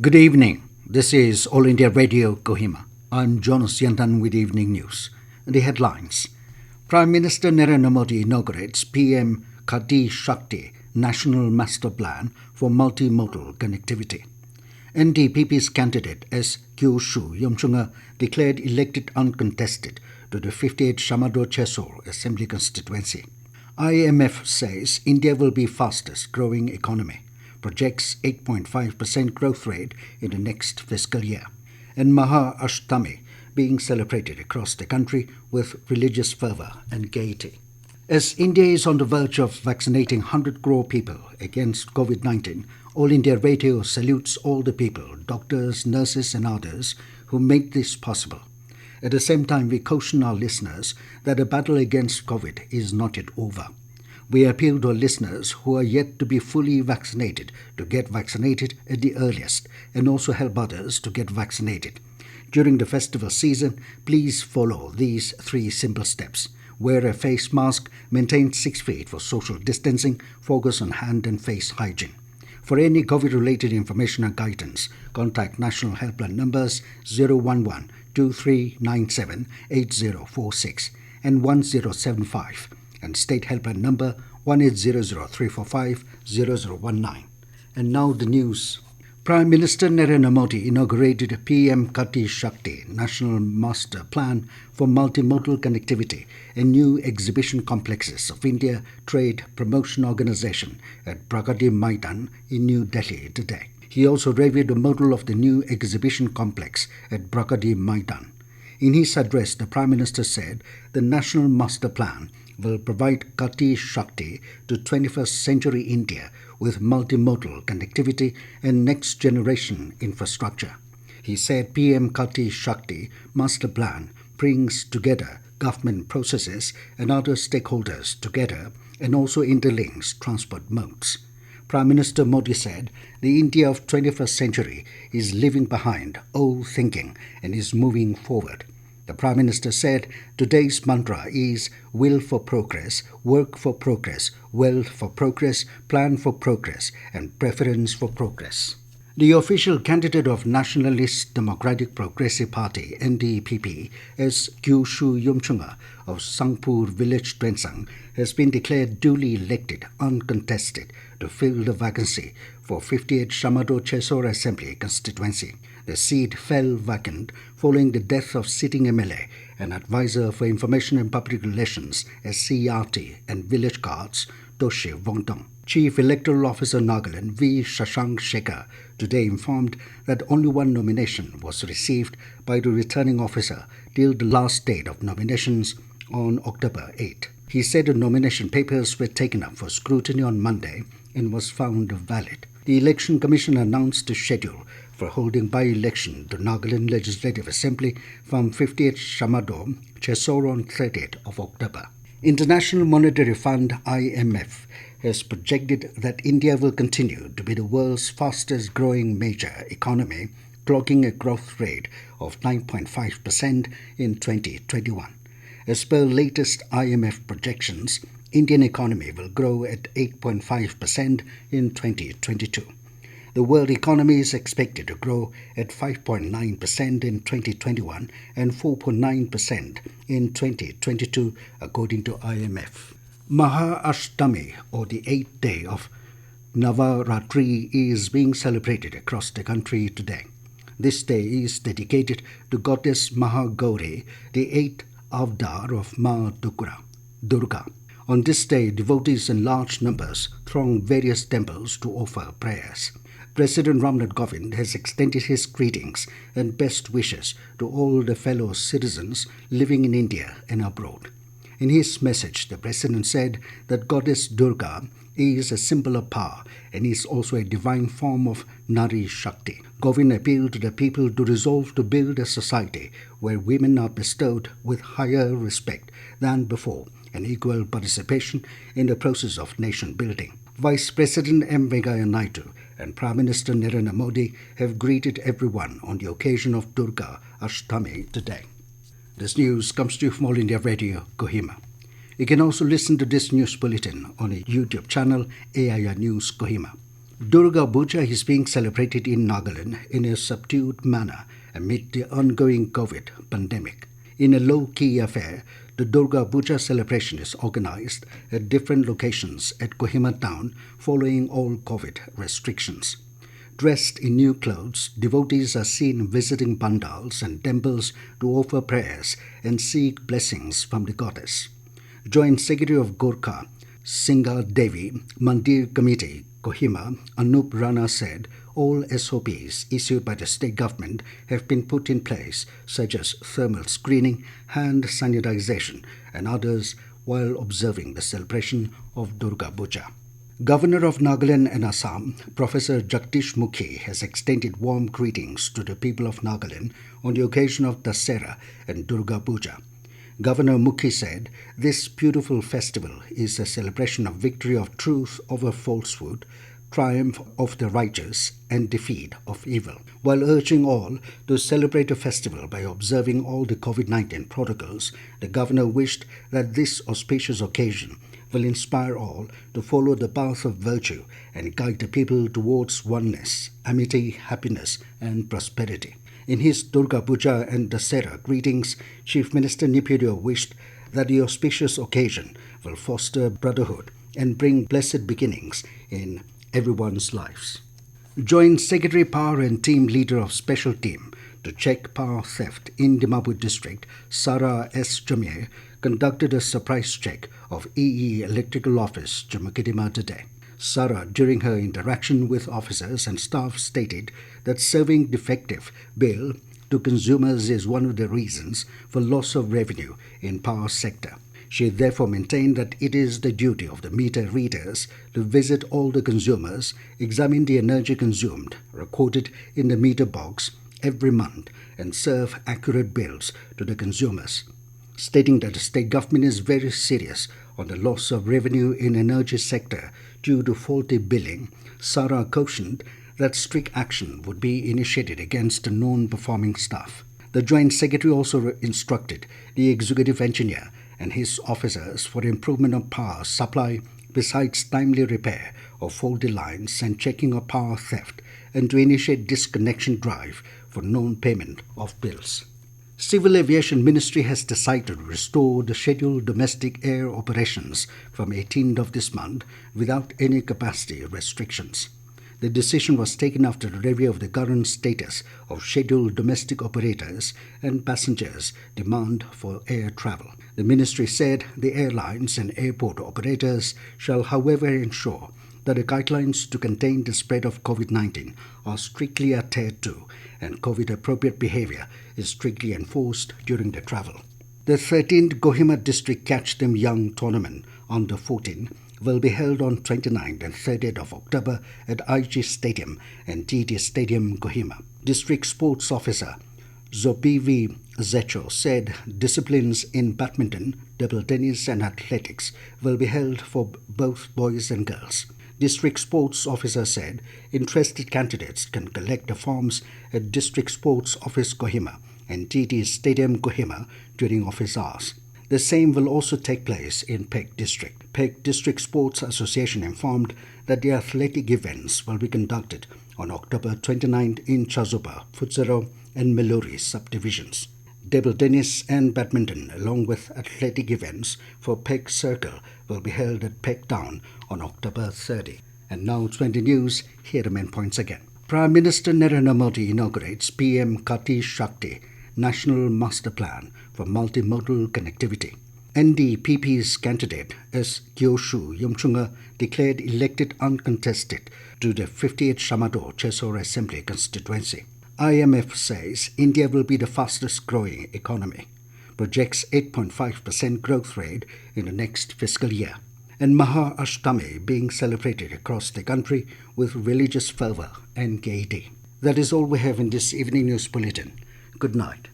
Good evening. This is All India Radio Kohima. I'm Jonas Yantan with Evening News. The headlines. Prime Minister Narendra Modi inaugurates PM Gati Shakti National Master Plan for multi-modal connectivity. NDPP's candidate as Keoshu Yimchunger declared elected uncontested to the 58th Shamador-Chesor Assembly Constituency. IMF says India will be fastest growing economy, projects 8.5% growth rate in the next fiscal year, and Maha Ashtami being celebrated across the country with religious fervour and gaiety. As India is on the verge of vaccinating 100 crore people against COVID-19, All India Radio salutes all the people, doctors, nurses and others who made this possible. At the same time, we caution our listeners that the battle against COVID is not yet over. We appeal to our listeners who are yet to be fully vaccinated to get vaccinated at the earliest and also help others to get vaccinated. During the festival season, please follow these 3 simple steps. Wear a face mask, maintain 6 feet for social distancing, focus on hand and face hygiene. For any COVID-related information and guidance, contact national helpline numbers 011-2397-8046 and 1075 and state helpline number 1800-345-0019. And now the news. Prime Minister Narendra Modi inaugurated PM Gati Shakti National Master Plan for Multimodal Connectivity and new exhibition complexes of India Trade Promotion Organization at Pragati Maidan in New Delhi today. He also reviewed the model of the new exhibition complex at Pragati Maidan. In his address, the Prime Minister said the National Master Plan will provide Gati Shakti to 21st century India with multimodal connectivity and next-generation infrastructure. He said PM Gati Shakti Master Plan brings together government processes and other stakeholders together and also interlinks transport modes. Prime Minister Modi said the India of 21st century is leaving behind old thinking and is moving forward. The Prime Minister said today's mantra is will for progress, work for progress, wealth for progress, plan for progress, and preference for progress. The official candidate of Nationalist Democratic Progressive Party (NDPP) as Keoshu Yimchunger of Sangpur village Twensang has been declared duly elected uncontested to fill the vacancy for 58th Shamador-Chesor Assembly Constituency. The seat fell vacant following the death of sitting MLA and Advisor for Information and Public Relations (SCRT) and Village Guards Toshi Vongtong. Chief Electoral Officer Nagaland V. Shashank Shekhar today informed that only one nomination was received by the returning officer till the last date of nominations on October 8. He said the nomination papers were taken up for scrutiny on Monday and was found valid. The Election Commission announced the schedule for holding by-election to Nagaland Legislative Assembly from 58th Shamador Chesor on 30th of October. International Monetary Fund IMF has projected that India will continue to be the world's fastest growing major economy, clocking a growth rate of 9.5% in 2021. As per latest IMF projections, Indian economy will grow at 8.5% in 2022. The world economy is expected to grow at 5.9% in 2021 and 4.9% in 2022, according to IMF. Maha Ashtami, or the 8th day of Navaratri, is being celebrated across the country today. This day is dedicated to Goddess Maha Gauri, the 8th avatar of Ma Durga. On this day, devotees in large numbers throng various temples to offer prayers. President Ramnath Kovind has extended his greetings and best wishes to all the fellow citizens living in India and abroad. In his message, the President said that Goddess Durga is a symbol of power and is also a divine form of Nari Shakti. Kovind appealed to the people to resolve to build a society where women are bestowed with higher respect than before and equal participation in the process of nation building. Vice President M. Venkaiah Naidu and Prime Minister Narendra Modi have greeted everyone on the occasion of Durga Ashtami today. This news comes to you from All India Radio, Kohima. You can also listen to this news bulletin on a YouTube channel, AIR News Kohima. Durga Puja is being celebrated in Nagaland in a subdued manner amid the ongoing COVID pandemic. In a low-key affair, the Durga Puja celebration is organized at different locations at Kohima town following all COVID restrictions. Dressed in new clothes, devotees are seen visiting pandals and temples to offer prayers and seek blessings from the goddess. Joint Secretary of Gorkha, Singa Devi Mandir Committee, Kohima, Anup Rana said all SOPs issued by the state government have been put in place, such as thermal screening, hand sanitization, and others, while observing the celebration of Durga Puja. Governor of Nagaland and Assam, Professor Jagdish Mukhi, has extended warm greetings to the people of Nagaland on the occasion of Dasera and Durga Puja. Governor Mukhi said, "This beautiful festival is a celebration of victory of truth over falsehood, triumph of the righteous, and defeat of evil," while urging all to celebrate the festival by observing all the COVID-19 protocols. The governor wished that this auspicious occasion will inspire all to follow the path of virtue and guide the people towards oneness, amity, happiness, and prosperity. In his Durga Puja and Dasera greetings, Chief Minister Nipidio wished that the auspicious occasion will foster brotherhood and bring blessed beginnings in everyone's lives. Joint Secretary Power and Team Leader of Special Team to check power theft in Dimapur District, Sara S. Jamir, conducted a surprise check of EE Electrical Office, Jamakidima today. Sara, during her interaction with officers and staff, stated that serving defective bill to consumers is one of the reasons for loss of revenue in power sector. She therefore maintained that it is the duty of the meter readers to visit all the consumers, examine the energy consumed, recorded in the meter box every month, and serve accurate bills to the consumers. Stating that the state government is very serious on the loss of revenue in energy sector due to faulty billing, Sara cautioned that strict action would be initiated against the non-performing staff. The Joint Secretary also instructed the Executive Engineer and his officers for improvement of power supply besides timely repair of faulty lines and checking of power theft, and to initiate disconnection drive for non-payment of bills. Civil Aviation Ministry has decided to restore the scheduled domestic air operations from 18th of this month without any capacity restrictions. The decision was taken after a review of the current status of scheduled domestic operators and passengers' demand for air travel. The ministry said the airlines and airport operators shall, however, ensure that the guidelines to contain the spread of COVID-19 are strictly adhered to and COVID-appropriate behavior is strictly enforced during the travel. The 13th Kohima District Catch Them Young Tournament under 14 will be held on 29th and 30th of October at IG Stadium and TD Stadium, Kohima. District Sports Officer Zobivi Zecho said disciplines in badminton, table tennis and athletics will be held for both boys and girls. District Sports Officer said interested candidates can collect the forms at District Sports Office Kohima and TT Stadium Kohima during office hours. The same will also take place in Pek District. Pek District Sports Association informed that the athletic events will be conducted on October 29th in Chazupa, Futsero and Meluri subdivisions. Table tennis and badminton, along with athletic events for Pek Circle, will be held at Pek Town on October 30. And now 20 news, here are the main points again. Prime Minister Narendra Modi inaugurates PM Gati Shakti National Master Plan for multi-modal connectivity. NDPP's candidate as Keoshu Yimchunger declared elected uncontested to the 58th Shamado Chesor Assembly Constituency. IMF says India will be the fastest growing economy, projects 8.5% growth rate in the next fiscal year. And Maha Ashtami being celebrated across the country with religious fervour and gaiety. That is all we have in this evening news bulletin. Good night.